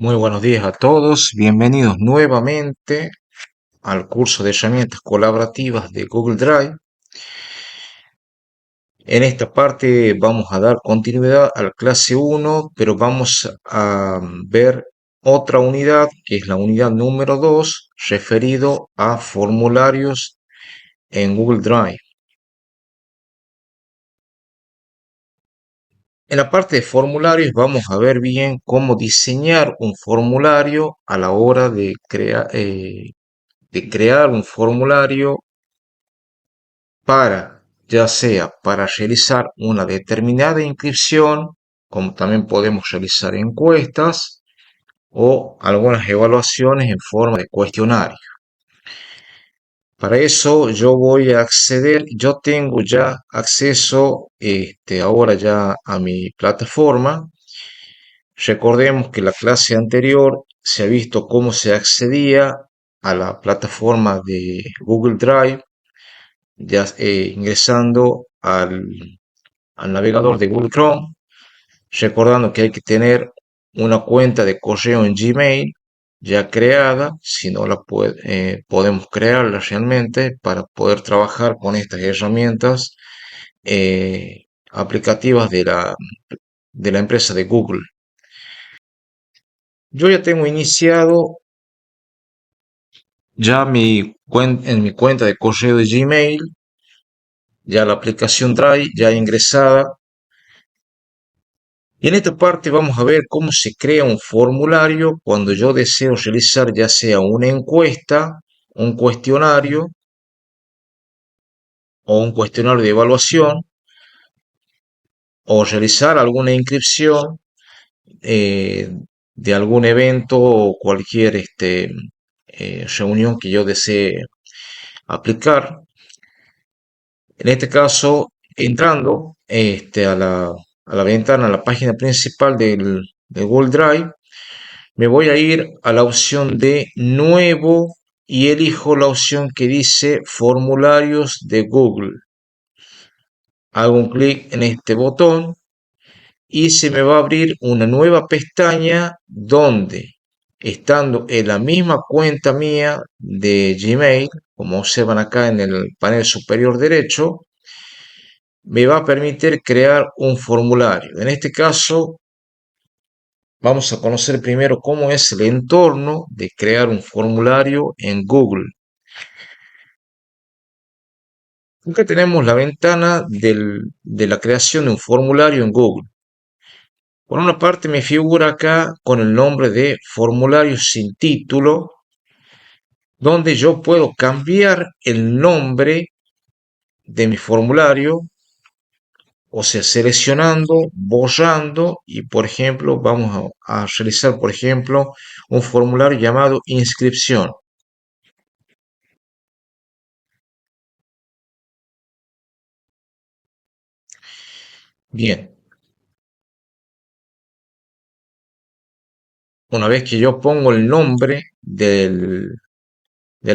Muy buenos días a todos, bienvenidos nuevamente al curso de herramientas colaborativas de Google Drive. En esta parte vamos a dar continuidad a la clase 1, pero vamos a ver otra unidad, que es la unidad número 2, referido a formularios en Google Drive. En la parte de formularios vamos a ver bien cómo diseñar un formulario a la hora de crear un formulario ya sea para realizar una determinada inscripción, como también podemos realizar encuestas o algunas evaluaciones en forma de cuestionario. Para eso yo voy a acceder, yo tengo ya acceso ahora ya a mi plataforma. Recordemos que la clase anterior se ha visto cómo se accedía a la plataforma de Google Drive, ya ingresando al navegador de Google Chrome, recordando que hay que tener una cuenta de correo en Gmail ya creada, si no la podemos crearla realmente para poder trabajar con estas herramientas aplicativas de la empresa de Google. Yo ya tengo iniciado en mi cuenta de correo de Gmail, ya la aplicación Drive ya ingresada. Y en esta parte vamos a ver cómo se crea un formulario cuando yo deseo realizar ya sea una encuesta, un cuestionario o un cuestionario de evaluación o realizar alguna inscripción eh, de algún evento o cualquier reunión que yo desee aplicar. En este caso, entrando a la ventana, a la página principal de Google Drive, me voy a ir a la opción de nuevo y elijo la opción que dice formularios de Google. Hago un clic en este botón y se me va a abrir una nueva pestaña donde, estando en la misma cuenta mía de Gmail, como observan acá en el panel superior derecho, me va a permitir crear un formulario. En este caso, vamos a conocer primero cómo es el entorno de crear un formulario en Google. Acá tenemos la ventana de la creación de un formulario en Google. Por una parte me figura acá con el nombre de formulario sin título, donde yo puedo cambiar el nombre de mi formulario, o sea, seleccionando, borrando y, por ejemplo, vamos a realizar, por ejemplo, un formulario llamado inscripción. Bien, una vez que yo pongo el nombre del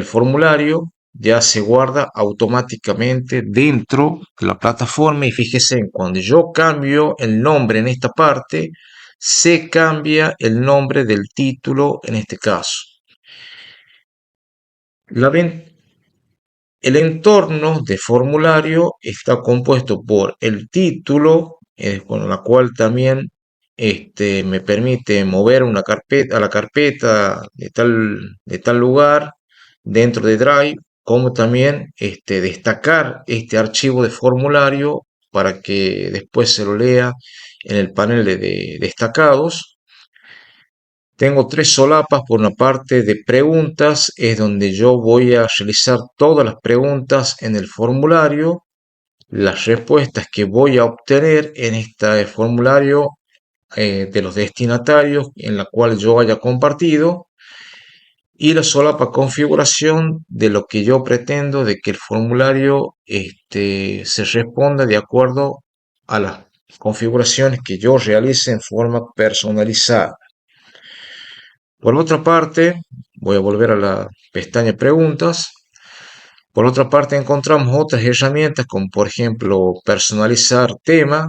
formulario, ya se guarda automáticamente dentro de la plataforma y fíjese, cuando yo cambio el nombre en esta parte, se cambia el nombre del título en este caso. El entorno de formulario está compuesto por el título, con la cual también me permite mover una carpeta a la carpeta de tal lugar dentro de Drive, como también destacar este archivo de formulario para que después se lo lea en el panel de destacados. Tengo tres solapas. Por una parte de preguntas, es donde yo voy a realizar todas las preguntas en el formulario, las respuestas que voy a obtener en este formulario de los destinatarios en la cual yo haya compartido, y la solapa configuración de lo que yo pretendo de que el formulario se responda de acuerdo a las configuraciones que yo realice en forma personalizada. Por otra parte, voy a volver a la pestaña preguntas. Por otra parte, encontramos otras herramientas como por ejemplo personalizar tema,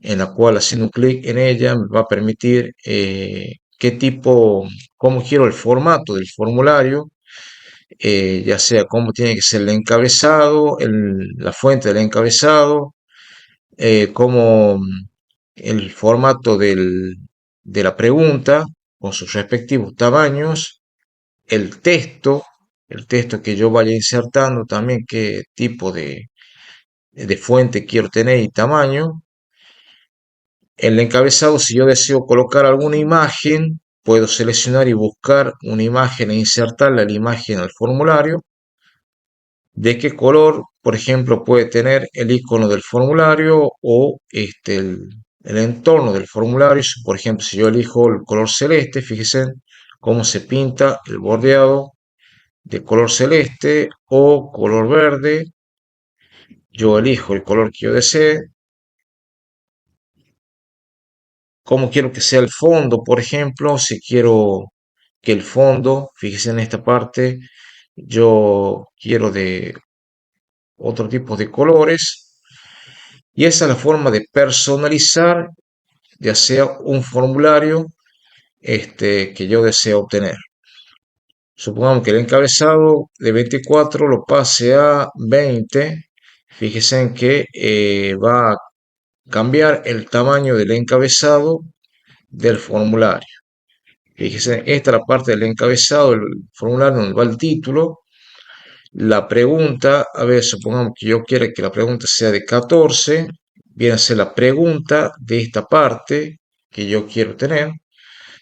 en la cual haciendo un clic en ella me va a permitir qué tipo, cómo quiero el formato del formulario, ya sea cómo tiene que ser el encabezado, la fuente del encabezado, cómo el formato de la pregunta con sus respectivos tamaños, el texto, el texto que yo vaya insertando también, qué tipo de fuente quiero tener y tamaño. El encabezado, si yo deseo colocar alguna imagen, puedo seleccionar y buscar una imagen e insertarla la imagen al formulario. De qué color, por ejemplo, puede tener el icono del formulario o el entorno del formulario. Por ejemplo, si yo elijo el color celeste, fíjense cómo se pinta el bordeado de color celeste o color verde. Yo elijo el color que yo desee. Cómo quiero que sea el fondo, por ejemplo, si quiero que el fondo, fíjense en esta parte, yo quiero de otro tipo de colores. Y esa es la forma de personalizar, ya sea un formulario que yo deseo obtener. Supongamos que el encabezado de 24 lo pase a 20. Fíjense en que va a cambiar el tamaño del encabezado del formulario. Fíjense, esta es la parte del encabezado del formulario donde va el título. La pregunta, a ver, supongamos que yo quiera que la pregunta sea de 14, viene a ser la pregunta de esta parte que yo quiero tener.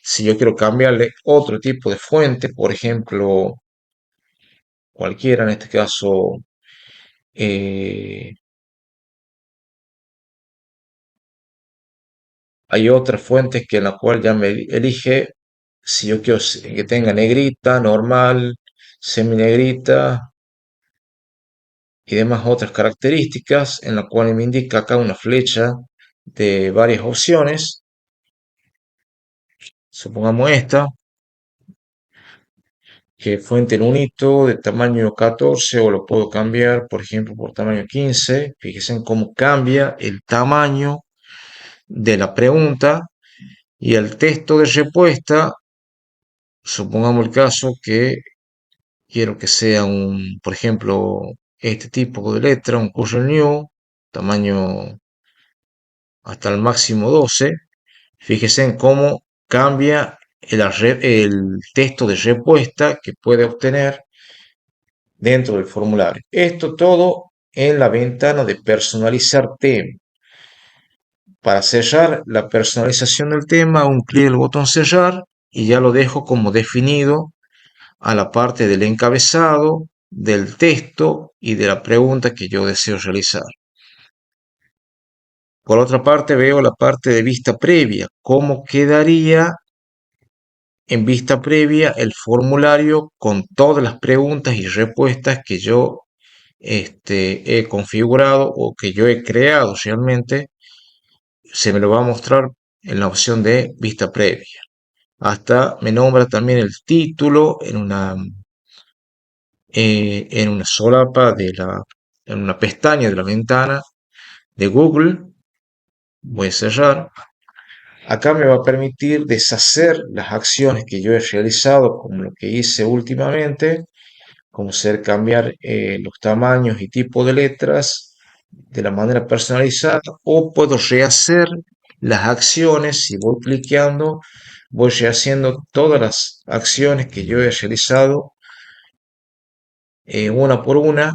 Si yo quiero cambiarle otro tipo de fuente, por ejemplo, cualquiera, en este caso, eh, hay otras fuentes que en la cual ya me elige si yo quiero que tenga negrita, normal, semi-negrita y demás otras características, en la cual me indica acá una flecha de varias opciones. Supongamos esta, que fuente en un hito de tamaño 14 o lo puedo cambiar, por ejemplo, por tamaño 15. Fíjense en cómo cambia el tamaño de la pregunta y el texto de respuesta. Supongamos el caso que quiero que sea por ejemplo, este tipo de letra, un curso new, tamaño hasta el máximo 12. Fíjese en cómo cambia el texto de respuesta que puede obtener dentro del formulario. Esto todo en la ventana de personalizar tema. Para cerrar la personalización del tema, un clic en el botón cerrar y ya lo dejo como definido a la parte del encabezado, del texto y de la pregunta que yo deseo realizar. Por otra parte, veo la parte de vista previa, cómo quedaría en vista previa el formulario con todas las preguntas y respuestas que yo he configurado o que yo he creado realmente. Se me lo va a mostrar en la opción de vista previa. Hasta me nombra también el título en una solapa en una pestaña de la ventana de Google. Voy a cerrar. Acá me va a permitir deshacer las acciones que yo he realizado, como lo que hice últimamente, como ser cambiar los tamaños y tipo de letras de la manera personalizada, o puedo rehacer las acciones. Si voy cliqueando, voy rehaciendo todas las acciones que yo he realizado una por una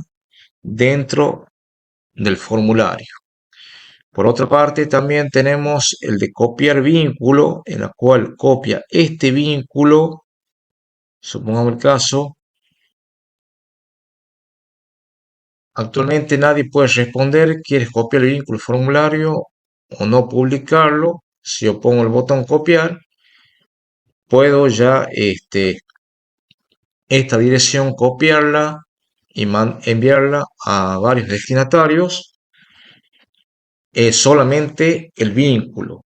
dentro del formulario. Por otra parte, también tenemos el de copiar vínculo, en la cual copia este vínculo. Supongamos el caso. Actualmente nadie puede responder, ¿quieres copiar el vínculo formulario o no publicarlo? Si yo pongo el botón copiar, puedo ya esta dirección copiarla y enviarla a varios destinatarios. Solamente el vínculo.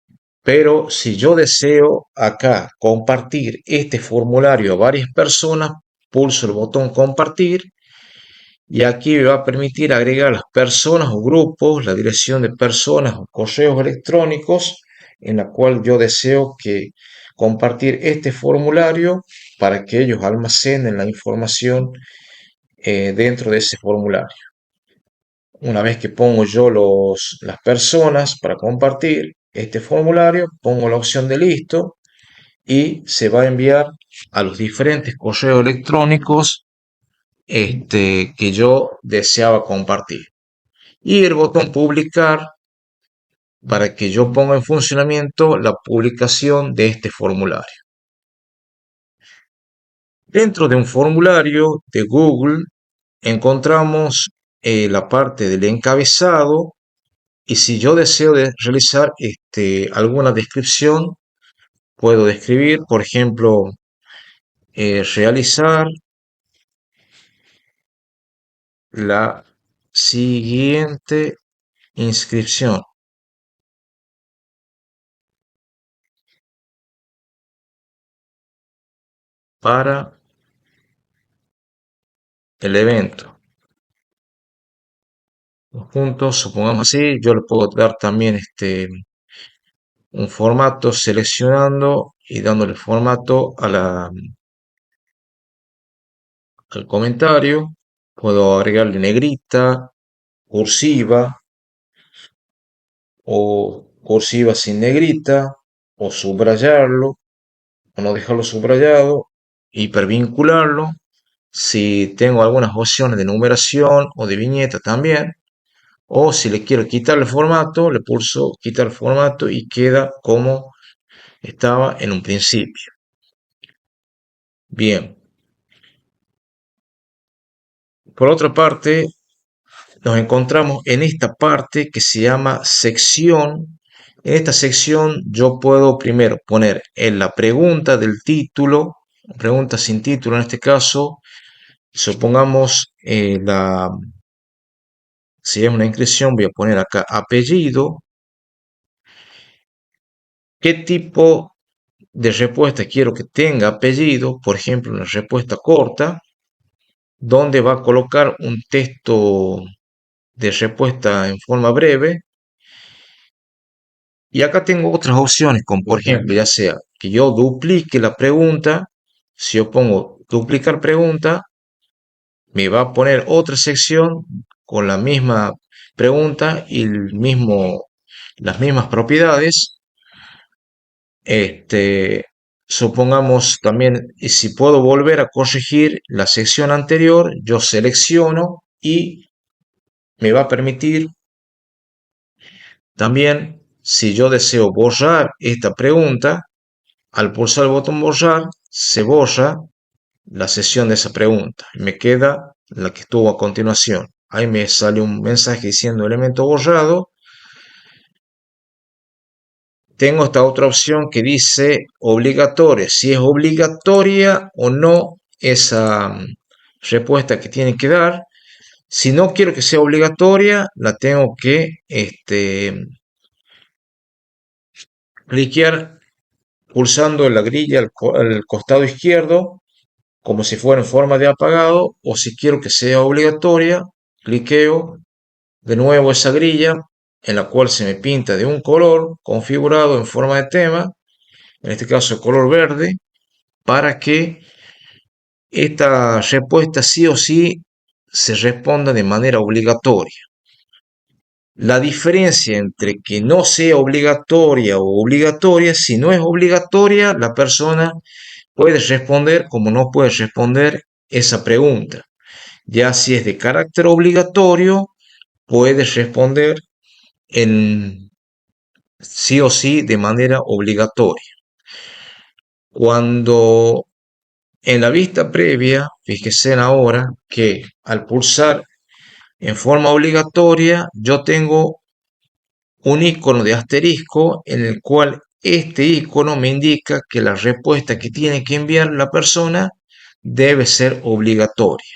Pero si yo deseo acá compartir este formulario a varias personas, pulso el botón compartir y aquí me va a permitir agregar las personas o grupos, la dirección de personas o correos electrónicos en la cual yo deseo que compartir este formulario para que ellos almacenen la información dentro de ese formulario. Una vez que pongo yo las personas para compartir este formulario, pongo la opción de listo y se va a enviar a los diferentes correos electrónicos que yo deseaba compartir. Y el botón publicar para que yo ponga en funcionamiento la publicación de este formulario. Dentro de un formulario de Google encontramos la parte del encabezado y si yo deseo realizar alguna descripción, puedo describir, por ejemplo, realizar la siguiente inscripción para el evento. Los puntos, supongamos así, yo le puedo dar también un formato seleccionando y dándole formato al comentario. Puedo agregarle negrita, cursiva o cursiva sin negrita o subrayarlo o no dejarlo subrayado, hipervincularlo. Si tengo algunas opciones de numeración o de viñeta también, o si le quiero quitar el formato, le pulso quitar formato y queda como estaba en un principio. Bien, por otra parte, nos encontramos en esta parte que se llama sección. En esta sección yo puedo primero poner en la pregunta del título, pregunta sin título en este caso, supongamos si es una inscripción, voy a poner acá apellido, qué tipo de respuesta quiero que tenga apellido, por ejemplo, una respuesta corta, donde va a colocar un texto de respuesta en forma breve. Y acá tengo otras opciones, como por ejemplo, ya sea que yo duplique la pregunta. Si yo pongo duplicar pregunta, me va a poner otra sección con la misma pregunta y las mismas propiedades. Supongamos también, y si puedo volver a corregir la sección anterior, yo selecciono y me va a permitir también, si yo deseo borrar esta pregunta, al pulsar el botón borrar, se borra la sesión de esa pregunta. Me queda la que estuvo a continuación. Ahí me sale un mensaje diciendo elemento borrado. Tengo esta otra opción que dice obligatoria. Si es obligatoria o no esa respuesta que tiene que dar. Si no quiero que sea obligatoria, la tengo que cliquear pulsando la grilla al costado izquierdo como si fuera en forma de apagado, o si quiero que sea obligatoria, cliqueo de nuevo esa grilla en la cual se me pinta de un color configurado en forma de tema, en este caso color verde, para que esta respuesta sí o sí se responda de manera obligatoria. La diferencia entre que no sea obligatoria o obligatoria, si no es obligatoria, la persona puede responder como no puede responder esa pregunta. Ya si es de carácter obligatorio, puede responder en sí o sí de manera obligatoria. Cuando en la vista previa, fíjense ahora que al pulsar en forma obligatoria, yo tengo un icono de asterisco en el cual este icono me indica que la respuesta que tiene que enviar la persona debe ser obligatoria.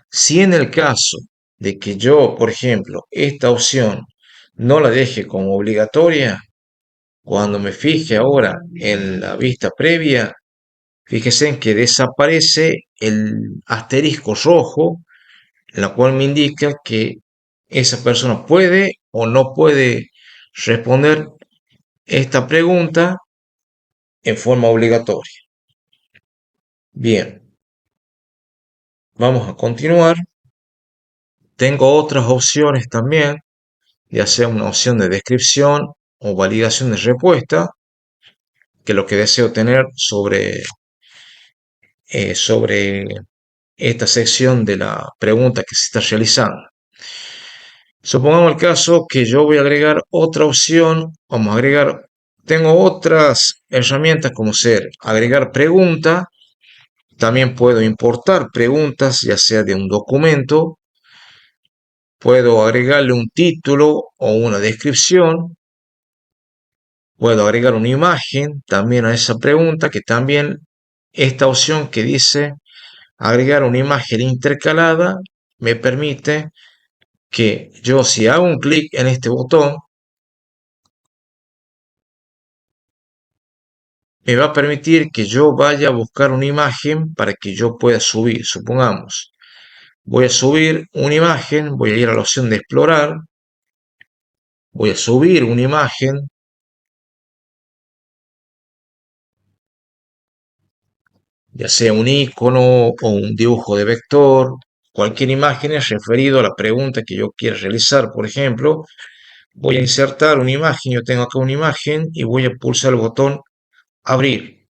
Si en el caso de que yo, por ejemplo, esta opción no la deje como obligatoria, cuando me fije ahora en la vista previa, fíjese en que desaparece el asterisco rojo, la cual me indica que esa persona puede o no puede responder esta pregunta en forma obligatoria. Bien, vamos a continuar. Tengo otras opciones también, ya sea una opción de descripción o validación de respuesta, que es lo que deseo tener sobre esta sección de la pregunta que se está realizando. Supongamos el caso que yo voy a agregar otra opción, vamos a agregar, tengo otras herramientas como ser agregar pregunta, también puedo importar preguntas, ya sea de un documento, puedo agregarle un título o una descripción, puedo agregar una imagen también a esa pregunta, que también esta opción que dice agregar una imagen intercalada me permite que yo, si hago un clic en este botón, me va a permitir que yo vaya a buscar una imagen para que yo pueda subir. Supongamos, voy a subir una imagen, voy a ir a la opción de explorar, voy a subir una imagen, ya sea un icono o un dibujo de vector, cualquier imagen es referido a la pregunta que yo quiera realizar. Por ejemplo, voy a insertar una imagen, yo tengo acá una imagen y voy a pulsar el botón abrir.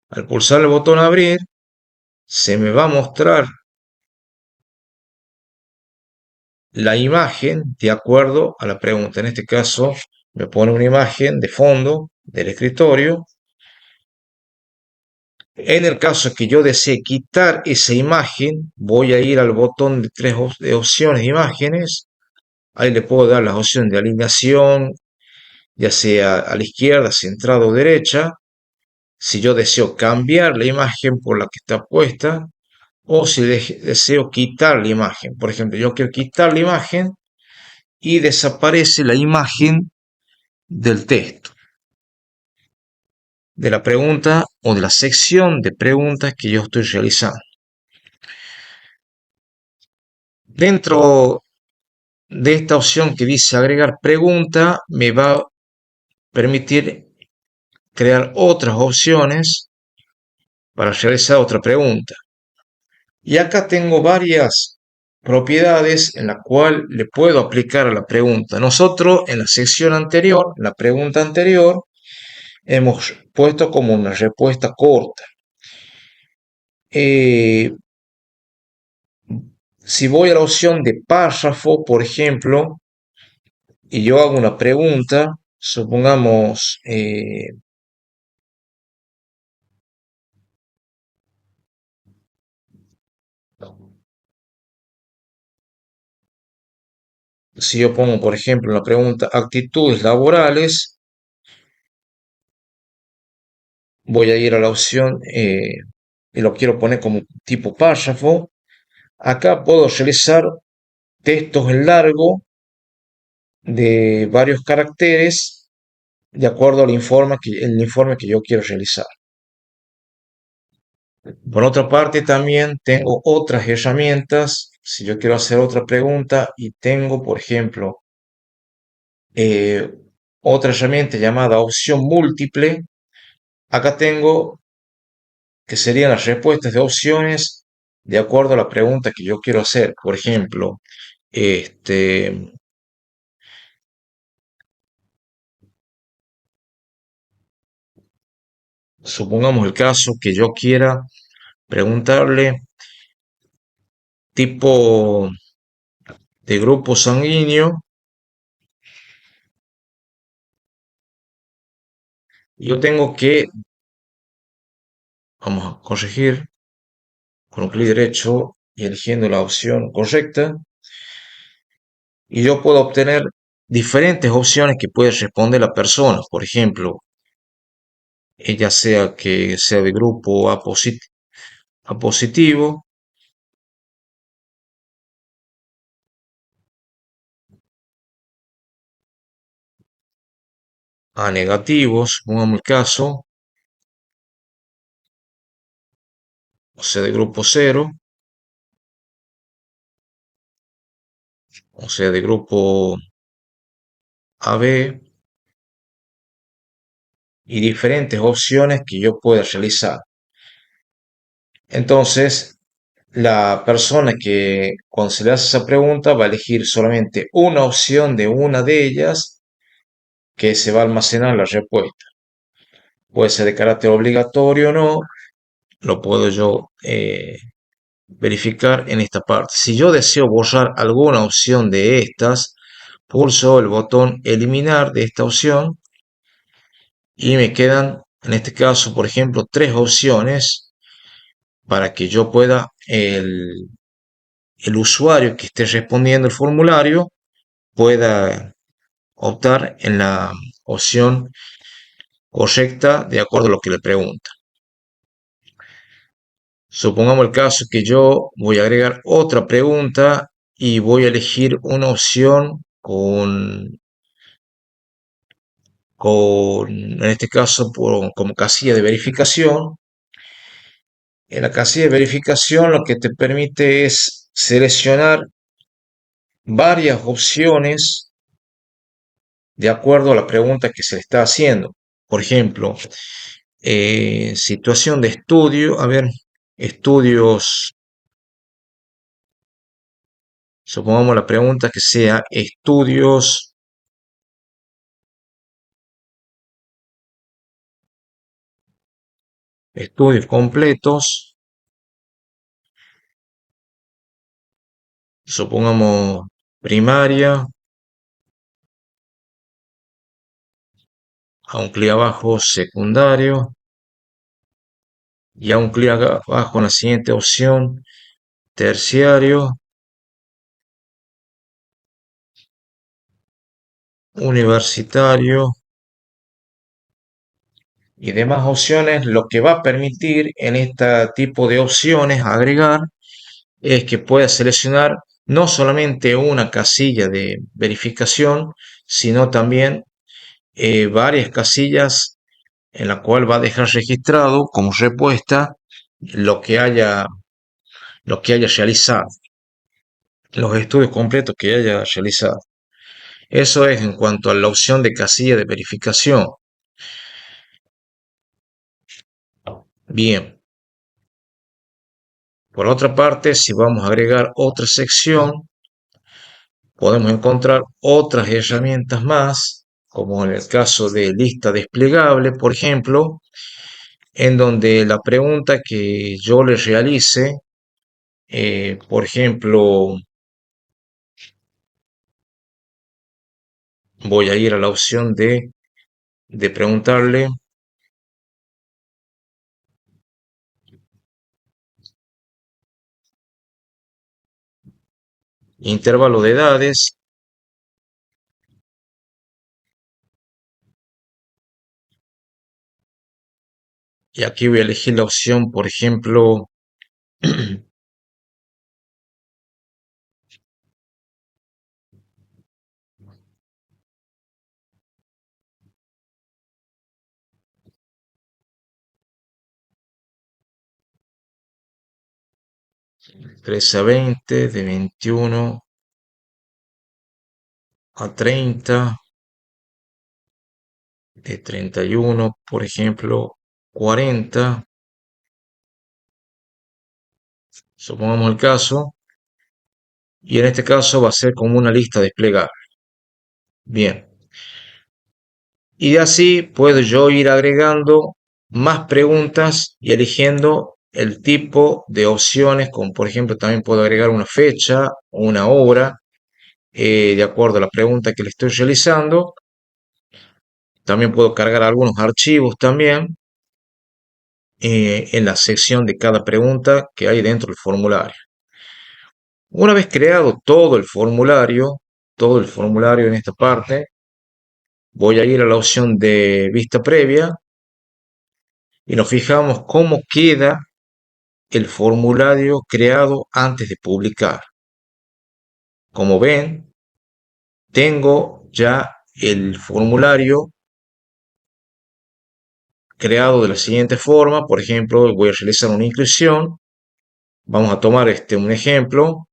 Al pulsar el botón abrir, se me va a mostrar la imagen de acuerdo a la pregunta. En este caso, me pone una imagen de fondo del escritorio. En el caso que yo desee quitar esa imagen, voy a ir al botón de tres de opciones de imágenes. Ahí le puedo dar las opciones de alineación, ya sea a la izquierda, centrada o derecha. Si yo deseo cambiar la imagen por la que está puesta, o si deseo quitar la imagen. Por ejemplo, yo quiero quitar la imagen y desaparece la imagen del texto, de la pregunta o de la sección de preguntas que yo estoy realizando. Dentro de esta opción que dice agregar pregunta, me va a permitir crear otras opciones para realizar otra pregunta. Y acá tengo varias propiedades en la cual le puedo aplicar a la pregunta. Nosotros en la sección anterior, en la pregunta anterior, hemos puesto como una respuesta corta. Si voy a la opción de párrafo, por ejemplo, y yo hago una pregunta, supongamos, si yo pongo, por ejemplo, la pregunta actitudes laborales, voy a ir a la opción y lo quiero poner como tipo párrafo. Acá puedo realizar textos en largo de varios caracteres de acuerdo al el informe que yo quiero realizar. Por otra parte, también tengo otras herramientas. Si yo quiero hacer otra pregunta y tengo, por ejemplo, eh, otra herramienta llamada opción múltiple, acá tengo que serían las respuestas de opciones de acuerdo a la pregunta que yo quiero hacer. Por ejemplo, este, supongamos el caso que yo quiera preguntarle tipo de grupo sanguíneo. Yo tengo que, vamos a corregir con un clic derecho y eligiendo la opción correcta. Y yo puedo obtener diferentes opciones que puede responder la persona. Por ejemplo, ya sea que sea de grupo A positivo, A negativo, supongamos el caso, o sea de grupo cero, o sea de grupo AB, y diferentes opciones que yo pueda realizar. Entonces, la persona que cuando se le hace esa pregunta va a elegir solamente una opción de una de ellas que se va a almacenar la respuesta. Puede ser de carácter obligatorio o no, lo puedo yo verificar en esta parte. Si yo deseo borrar alguna opción de estas, pulso el botón eliminar de esta opción y me quedan, en este caso, por ejemplo, tres opciones para que yo pueda, el usuario que esté respondiendo el formulario pueda optar en la opción correcta de acuerdo a lo que le pregunta. Supongamos el caso que yo voy a agregar otra pregunta y voy a elegir una opción en este caso, como casilla de verificación. En la casilla de verificación lo que te permite es seleccionar varias opciones de acuerdo a la pregunta que se le está haciendo. Por ejemplo, situación de estudio, a ver, estudios, supongamos la pregunta que sea estudios completos, supongamos primaria, a un clic abajo secundario y a un clic abajo en la siguiente opción terciario, universitario y demás opciones. Lo que va a permitir en este tipo de opciones agregar es que pueda seleccionar no solamente una casilla de verificación, sino también varias casillas en la cual va a dejar registrado como respuesta lo que haya, lo que haya realizado, los estudios completos que haya realizado. Eso es en cuanto a la opción de casilla de verificación. Bien, por otra parte, si vamos a agregar otra sección, podemos encontrar otras herramientas más, como en el caso de lista desplegable, por ejemplo, en donde la pregunta que yo le realice, por ejemplo, voy a ir a la opción de preguntarle intervalo de edades y aquí voy a elegir la opción, por ejemplo, 13 a 20, de 21 a 30, de 31, por ejemplo, 40, supongamos el caso, y en este caso va a ser como una lista desplegable. Bien, y así puedo yo ir agregando más preguntas y eligiendo el tipo de opciones, como por ejemplo también puedo agregar una fecha o una hora, de acuerdo a la pregunta que le estoy realizando. También puedo cargar algunos archivos también en la sección de cada pregunta que hay dentro del formulario. Una vez creado todo el formulario en esta parte, voy a ir a la opción de vista previa y nos fijamos cómo queda el formulario creado antes de publicar. Como ven, tengo ya el formulario creado de la siguiente forma. Por ejemplo, voy a realizar una inscripción. Vamos a tomar un ejemplo.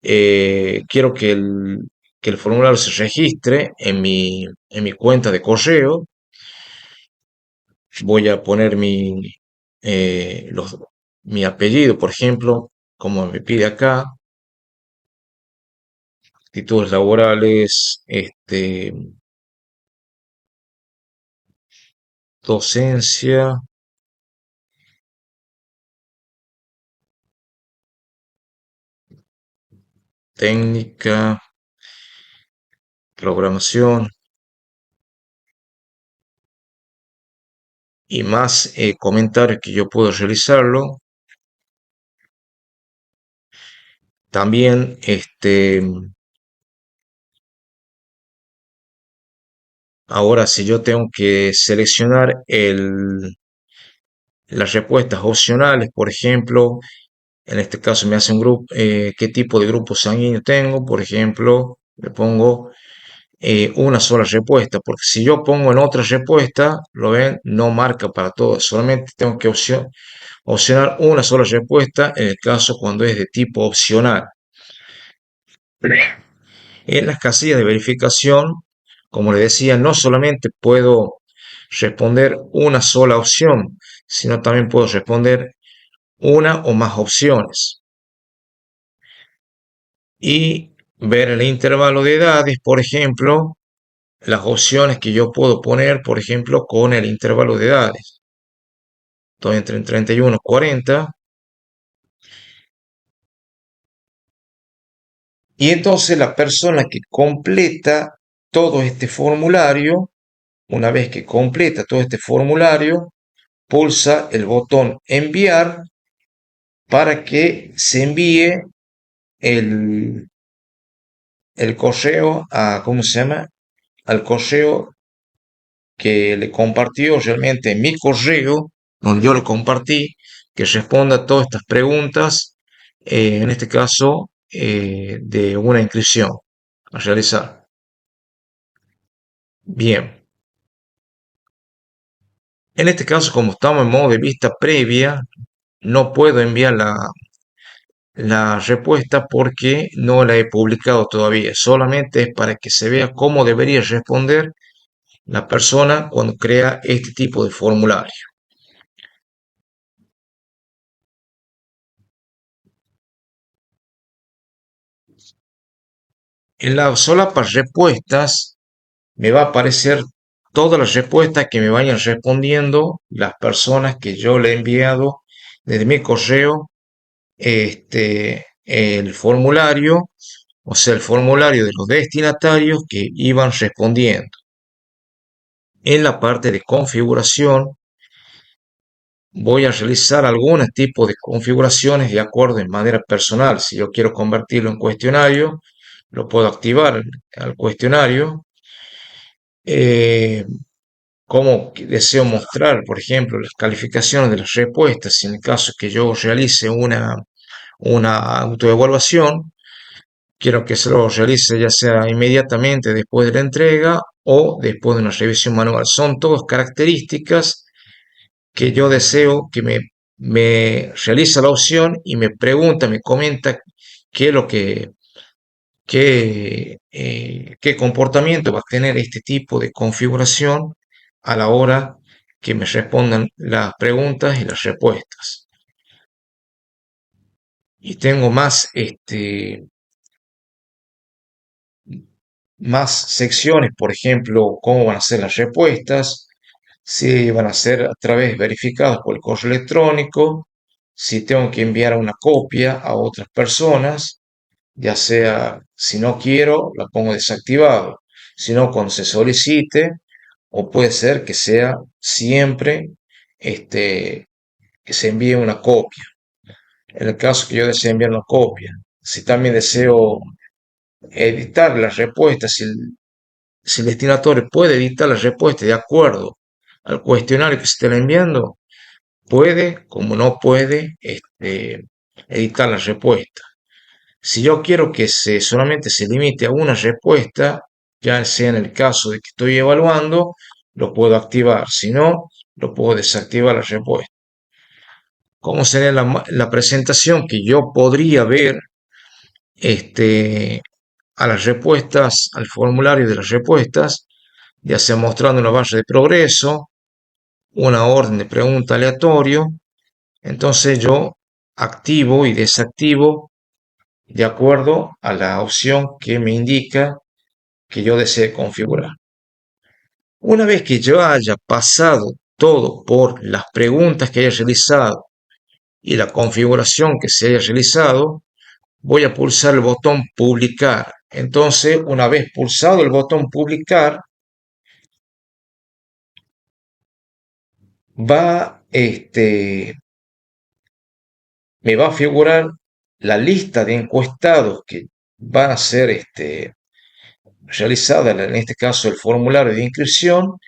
Quiero que el formulario se registre en mi cuenta de correo. Voy a poner mi apellido, por ejemplo, como me pide acá, actitudes laborales, docencia, técnica, programación y más comentarios que yo puedo realizarlo. También, ahora si yo tengo que seleccionar las respuestas opcionales, por ejemplo, en este caso me hace un grupo, qué tipo de grupo sanguíneo tengo, por ejemplo, le pongo una sola respuesta, porque si yo pongo en otra respuesta, lo ven, no marca para todos, solamente tengo que opcionar una sola respuesta en el caso cuando es de tipo opcional. En las casillas de verificación, como les decía, no solamente puedo responder una sola opción, sino también puedo responder una o más opciones. Y ver el intervalo de edades, por ejemplo, las opciones que yo puedo poner, por ejemplo, con el intervalo de edades. Estoy entre 31 y 40. Y entonces la persona que completa todo este formulario, una vez que completa todo este formulario, pulsa el botón enviar para que se envíe el, el correo a, ¿cómo se llama? Al correo que le compartió realmente en mi correo, donde yo le compartí, que responda a todas estas preguntas, en este caso, de una inscripción a realizar. Bien, en este caso, como estamos en modo de vista previa, no puedo enviar la respuesta porque no la he publicado todavía. Solamente es para que se vea cómo debería responder la persona cuando crea este tipo de formulario. En la solapa respuestas me va a aparecer todas las respuestas que me vayan respondiendo las personas que yo le he enviado desde mi correo, el formulario, o sea, el formulario de los destinatarios que iban respondiendo. En la parte de configuración voy a realizar algún tipo de configuraciones de acuerdo en manera personal. Si yo quiero convertirlo en cuestionario, lo puedo activar al cuestionario. Eh, Cómo deseo mostrar, por ejemplo, las calificaciones de las respuestas en el caso que yo realice una autoevaluación. Quiero que se lo realice ya sea inmediatamente después de la entrega o después de una revisión manual. Son todas características que yo deseo que me realiza la opción y me pregunta, me comenta qué es lo que qué comportamiento va a tener este tipo de configuración a la hora que me respondan las preguntas y las respuestas. Y tengo más secciones, por ejemplo, cómo van a ser las respuestas, si van a ser a través verificadas por el correo electrónico, si tengo que enviar una copia a otras personas, ya sea si no quiero, la pongo desactivado, si no cuando se solicite, o puede ser que sea siempre que se envíe una copia. En el caso que yo desee enviar una copia, si también deseo editar las respuestas, si el destinatario puede editar las respuestas de acuerdo al cuestionario que se está enviando, puede, como no puede, editar la respuesta. Si yo quiero que solamente se limite a una respuesta, ya sea en el caso de que estoy evaluando, lo puedo activar. Si no, lo puedo desactivar la respuesta. ¿Cómo sería la presentación que yo podría ver a las respuestas, al formulario de las respuestas, ya sea mostrando una base de progreso, una orden de pregunta aleatorio. Entonces yo activo y desactivo de acuerdo a la opción que me indica que yo desee configurar. Una vez que yo haya pasado todo por las preguntas que haya realizado y la configuración que se haya realizado, voy a pulsar el botón publicar. Entonces, una vez pulsado el botón publicar, va, me va a figurar la lista de encuestados que van a ser realizadas, en este caso el formulario de inscripción,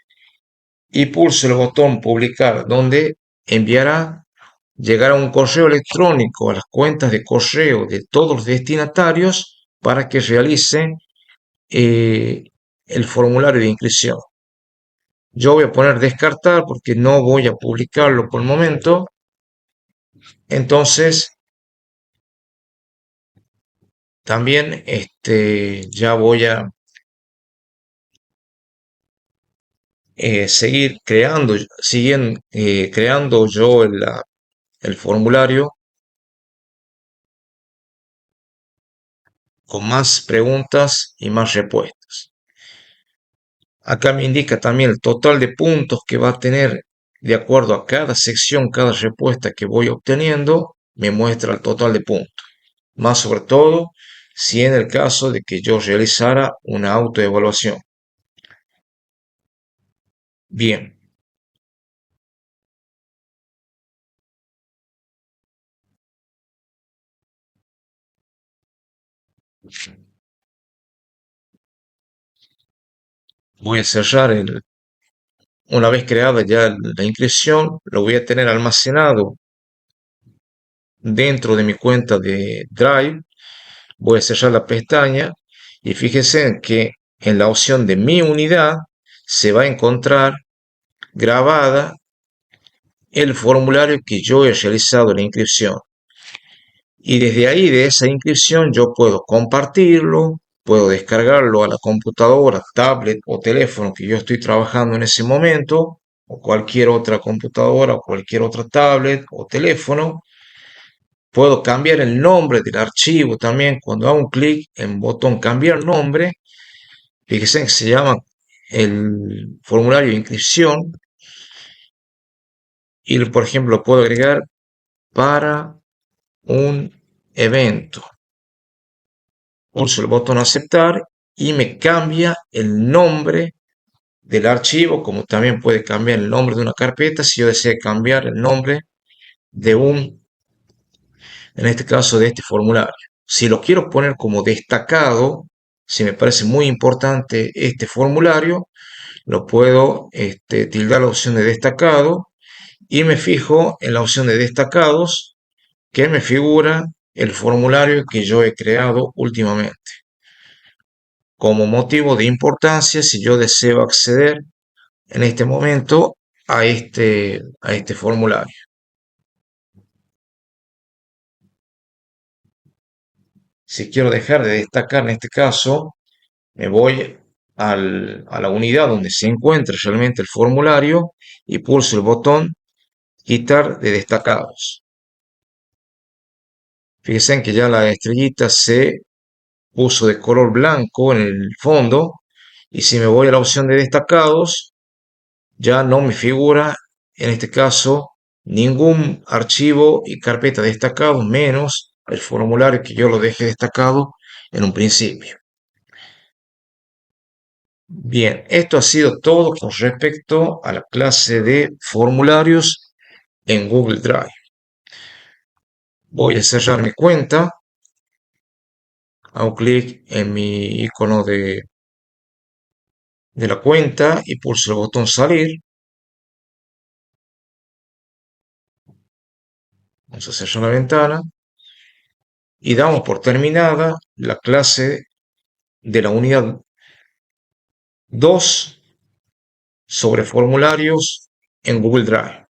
y pulso el botón publicar, donde enviará llegar a un correo electrónico a las cuentas de correo de todos los destinatarios para que realicen eh, el formulario de inscripción. Yo voy a poner descartar porque no voy a publicarlo por el momento. Entonces, también ya voy a seguir creando yo el formulario con más preguntas y más respuestas. Acá me indica también el total de puntos que va a tener de acuerdo a cada sección, cada respuesta que voy obteniendo, me muestra el total de puntos. Más sobre todo si en el caso de que yo realizara una autoevaluación. Bien, voy a cerrar una vez creada ya la inscripción, lo voy a tener almacenado dentro de mi cuenta de Drive. Voy a cerrar la pestaña y fíjense que en la opción de mi unidad se va a encontrar grabada el formulario que yo he realizado en la inscripción. Y desde ahí, de esa inscripción, yo puedo compartirlo, puedo descargarlo a la computadora, tablet o teléfono que yo estoy trabajando en ese momento, o cualquier otra computadora, o cualquier otra tablet o teléfono. Puedo cambiar el nombre del archivo también cuando hago un clic en botón cambiar nombre. Fíjense que se llama el formulario de inscripción y, por ejemplo, lo puedo agregar para un evento. Pulso el botón aceptar y me cambia el nombre del archivo, como también puede cambiar el nombre de una carpeta si yo deseo cambiar el nombre de en este caso de este formulario. Si lo quiero poner como destacado, si me parece muy importante este formulario, lo puedo tildar la opción de destacado y me fijo en la opción de destacados que me figura el formulario que yo he creado últimamente como motivo de importancia si yo deseo acceder en este momento a este formulario. Si quiero dejar de destacar en este caso, me voy a la unidad donde se encuentra realmente el formulario y pulso el botón quitar de destacados. Fíjense que ya la estrellita se puso de color blanco en el fondo y si me voy a la opción de destacados ya no me figura en este caso ningún archivo y carpeta destacado menos el formulario que yo lo dejé destacado en un principio. Bien, esto ha sido todo con respecto a la clase de formularios en Google Drive. Voy a cerrar mi cuenta, hago clic en mi icono de la cuenta y pulso el botón salir. Vamos a cerrar la ventana y damos por terminada la clase de la unidad 2 sobre formularios en Google Drive.